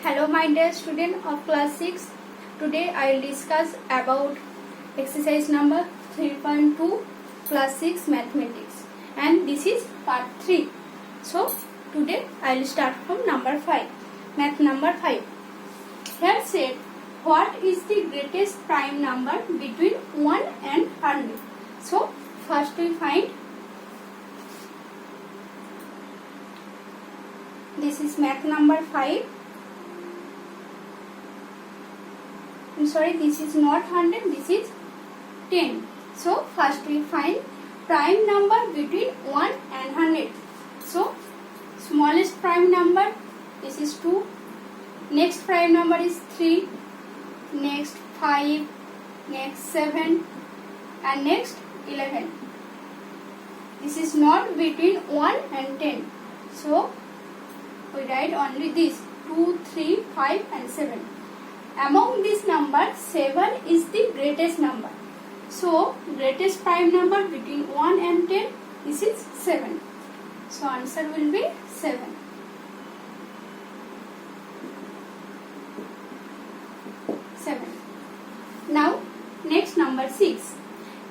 Hello my dear student of class 6. Today I will discuss about exercise number 3.2 class 6 mathematics, and this is part 3. So today I will start from number 5. Math number 5. Here said, what is the greatest prime number between 1 and 100? So first we find, this is math number 5. This is not 100, this is 10. So first we find prime number between 1 and 100. So smallest prime number, this is 2. Next prime number is 3. Next 5. Next 7. And next 11. This is not between 1 and 10. So we write only this 2, 3, 5 and 7. Among these numbers, 7 is the greatest number. So, greatest prime number between 1 and 10, this is 7. So, answer will be 7. Now, next number 6.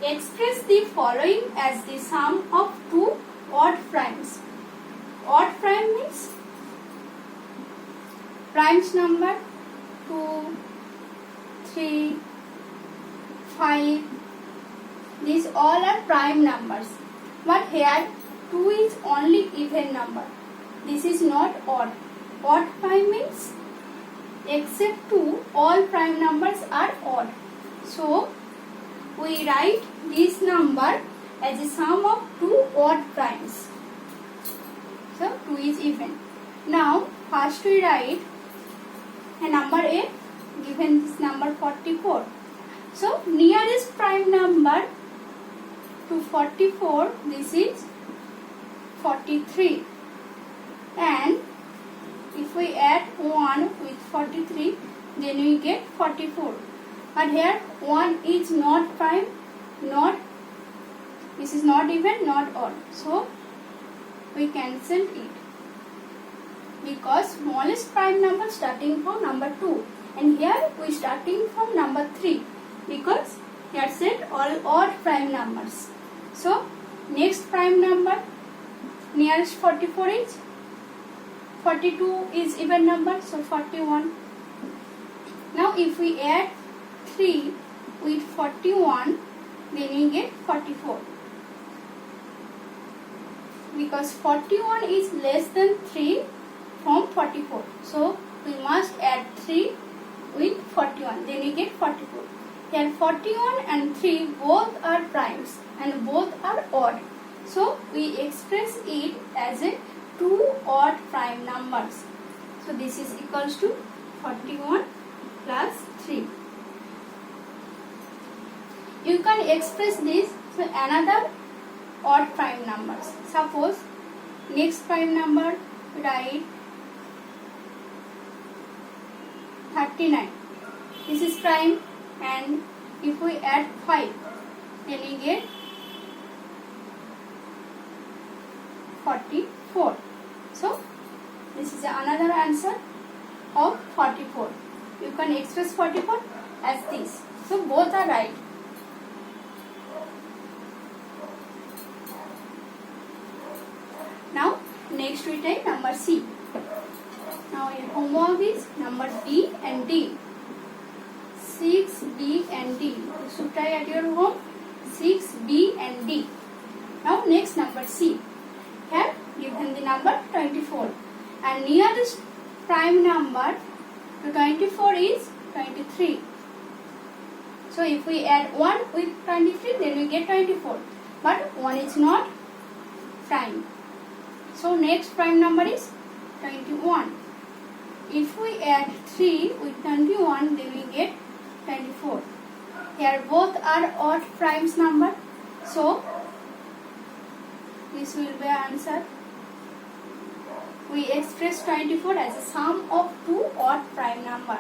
Express the following as the sum of two odd primes. Odd prime means primes number 2, 3, 5, these all are prime numbers, but here 2 is only even number. This is not odd. Odd prime means except 2 all prime numbers are odd. So we write this number as a sum of two odd primes. So 2 is even. Now first we write a number A, given this number 44. So nearest prime number to 44, this is 43. And if we add 1 with 43, then we get 44. But here 1 is not prime, this is not even, not odd. So we cancel it, because smallest prime number starting from number 2, and here we starting from number 3, because here said all odd prime numbers. So next prime number nearest 44 is 42 is even number, so 41. Now if we add 3 with 41, then we get 44, because 41 is less than 3 from 44. So we must add 3 with 41, then we get 44. Here 41 and 3 both are primes and both are odd. So we express it as a two odd prime numbers. So this is equals to 41 plus 3. You can express this with another odd prime numbers. Suppose next prime number, write 39. This is prime, and if we add 5, then we get 44. So this is another answer of 44. You can express 44 as this. So both are right. Now next we take number C. Now your homework is number B and D. 6, B and D. You should try at your home 6, B and D. Now next number C. Here given the number 24. And nearest prime number to 24 is 23. So if we add 1 with 23, then we get 24. But 1 is not prime. So next prime number is 21. If we add 3 with 21, then we get 24. Here both are odd primes number. So this will be answer. We express 24 as a sum of two odd prime number.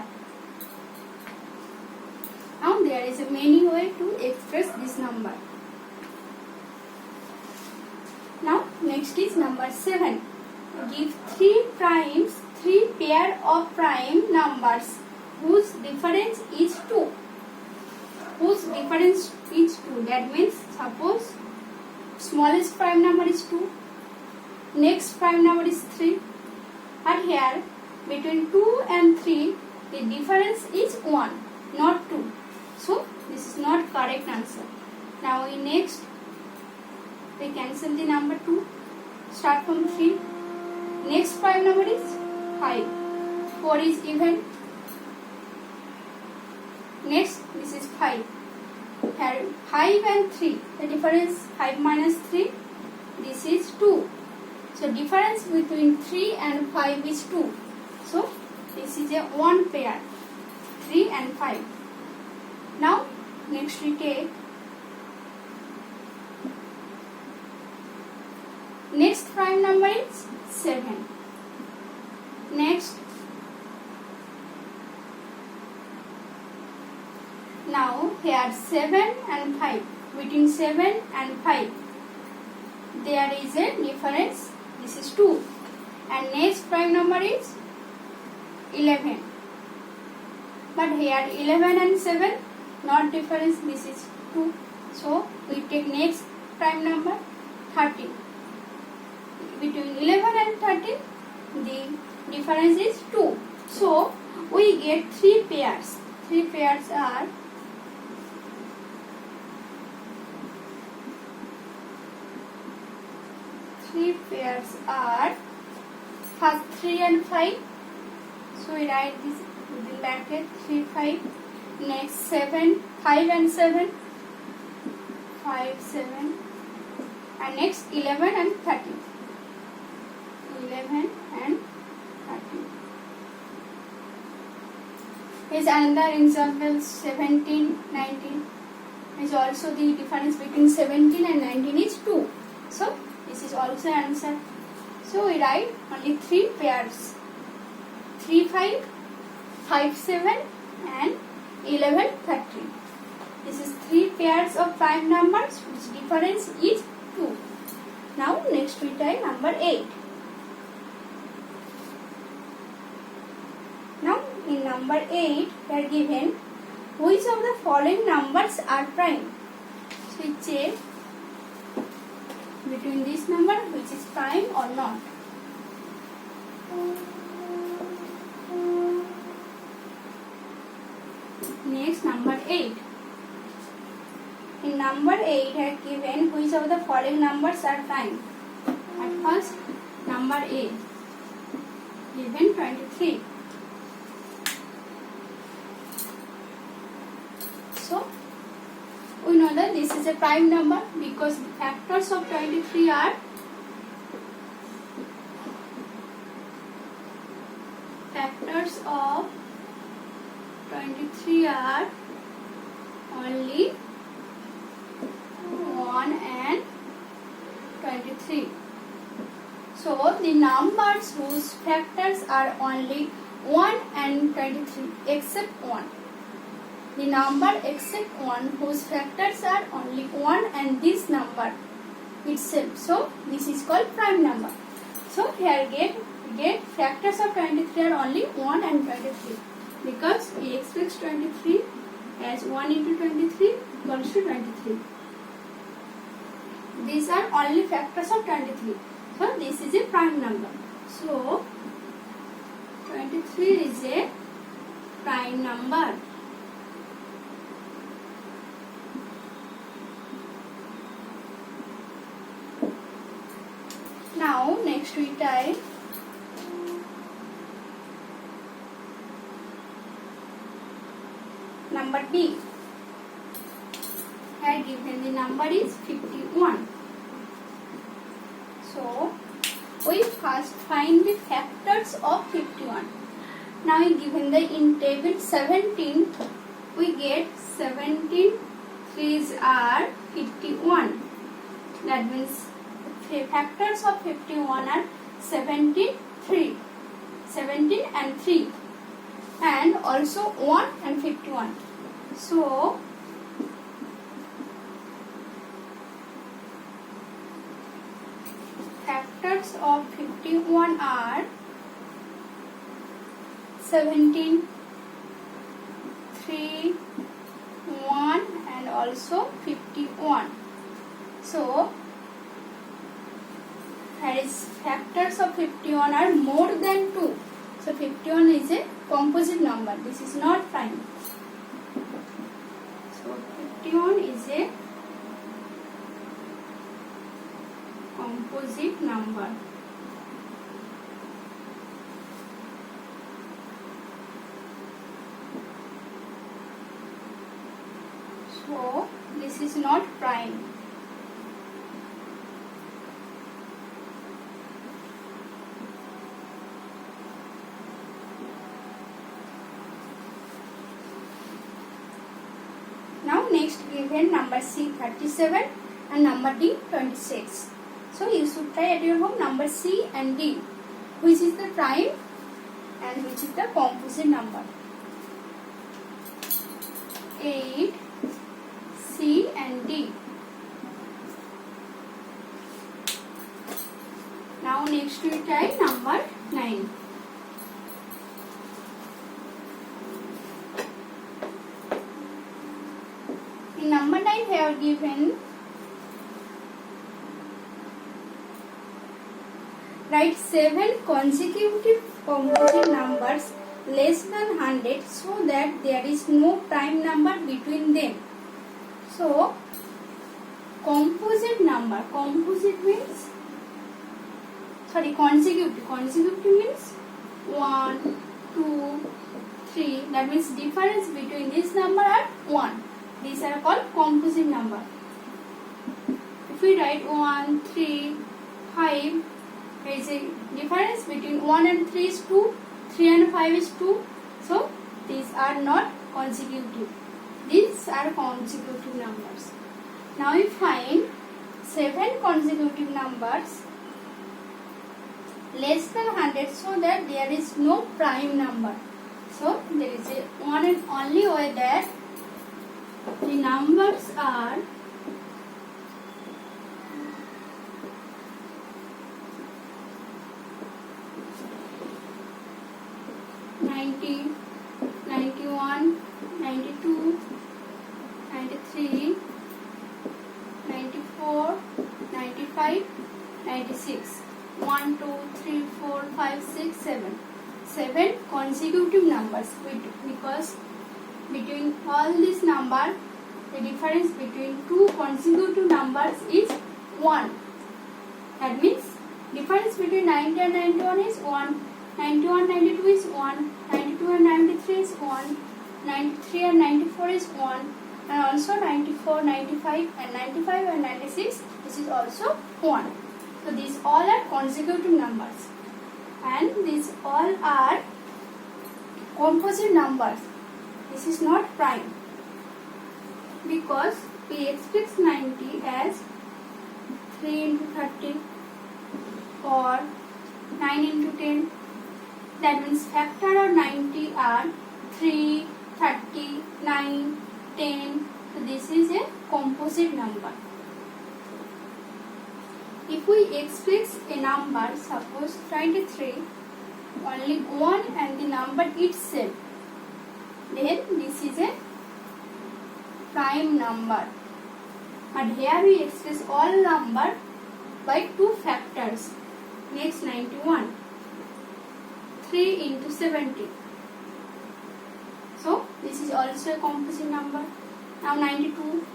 Now there is a many way to express this number. Now next is number 7. Give 3 primes three pair of prime numbers whose difference is 2. Whose difference is 2. That means suppose smallest prime number is 2. Next prime number is 3. And here between 2 and 3 the difference is 1, not 2. So this is not correct answer. Now in next we cancel the number 2. Start from 3. Next prime number is 5. 4 is even. Next this is 5. Here 5 and 3. The difference 5 minus 3. This is 2. So difference between 3 and 5 is 2. So this is a one pair. 3 and 5. Now next we take next prime number is 7. Next now here 7 and 5. Between 7 and 5 there is a difference. This is 2. And next prime number is 11. But here 11 and 7 not difference. This is 2. So we take next prime number 13. Between 11 and 13 the difference is 2. So we get 3 pairs. 3 pairs are first 3 and 5. So we write this within bracket 3, 5. Next 7, 5 and 7. 5, 7. And next 11 and 13. 11 and 13. Here's another example 17, 19. Is also the difference between 17 and 19 is 2. So this is also answer. So we write only 3 pairs. 3, 5, 5, 7 and 11, 13. This is 3 pairs of prime numbers which difference is 2. Now next we try number 8. Now in number 8 we are given which of the following numbers are prime. So we check between this number which is prime or not. Next number 8. In number 8 I have given which of the following numbers are prime. At first number A given 23. So we know that this is a prime number because the factors of 23 are only 1 and 23. So the numbers whose factors are only 1 and 23 except 1. The number except 1 whose factors are only 1 and this number itself. So this is called prime number. So here get factors of 23 are only 1 and 23 because we express 23 as 1 into 23 equals to 23. These are only factors of 23. So this is a prime number. So 23 is a prime number. Now next we type number B. Here given the number is 51. So we first find the factors of 51. Now given the in table 17 we get 17 threes are 51. That means the factors of 51 are 17 and 3 and also 1 and 51. So factors of 51 are 17, 3, 1 and also 51. So as factors of 51 are more than 2. So 51 is a composite number. This is not prime. So 51 is a composite number. So this is not prime. Now next given number C 37 and number D 26. So you should try at your home number C and D, which is the prime and which is the composite number. 8, C and D. Now next we try number 9. In number 9 they are given, write 7 consecutive composite numbers less than 100 so that there is no prime number between them. So composite number, composite means, sorry, consecutive. Consecutive means 1, 2, 3. That means difference between this number and 1. These are called composite number. If we write 1, 3, 5, there is a difference between 1 and 3 is 2, 3 and 5 is 2. So these are not consecutive. These are consecutive numbers. Now we find 7 consecutive numbers less than 100 so that there is no prime number. So there is a one and only way that the numbers are (90), 91, 92, 93, 94, 95, 96. 1, 2, 3, 4, 5, 6, 7. 7 consecutive numbers, because between all these numbers, the difference between two consecutive numbers is 1. That means difference between 90 and 91 is 1. 91 92 is 1. 92 and 93 is 1. 93 and 94 is 1. And also 94, 95 and 95 and 96, this is also 1. So these all are consecutive numbers. And these all are composite numbers. This is not prime, because we express 90 as 3 into 30 or 9 into 10. That means factor of 90 are 3, 30, 9, 10. So this is a composite number. If we express a number, suppose 23, only 1 and the number itself, then this is a prime number. But here we express all number by 2 factors. Next 91, 3 into 70. So this is also a composite number. Now 92.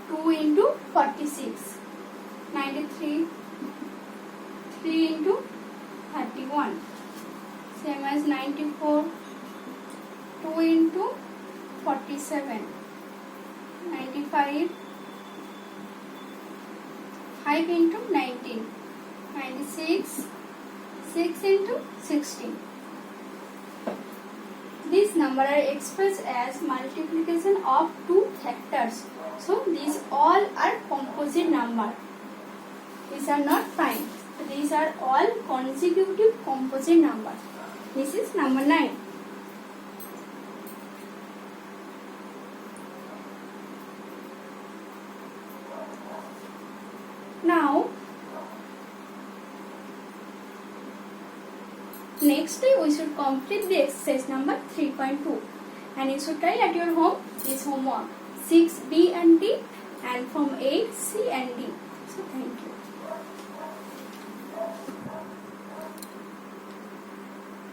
2 into 46, 93, 3 into 31, same as 94, 2 into 47, 95, 5 into 19, 96, 6 into 16. These numbers are expressed as multiplication of 2 factors. So these all are composite numbers. These are not prime. These are all consecutive composite numbers. This is number 9. Now next day we should complete the exercise number 3.2 and you should try at your home this homework 6B and D and from 8 C and D.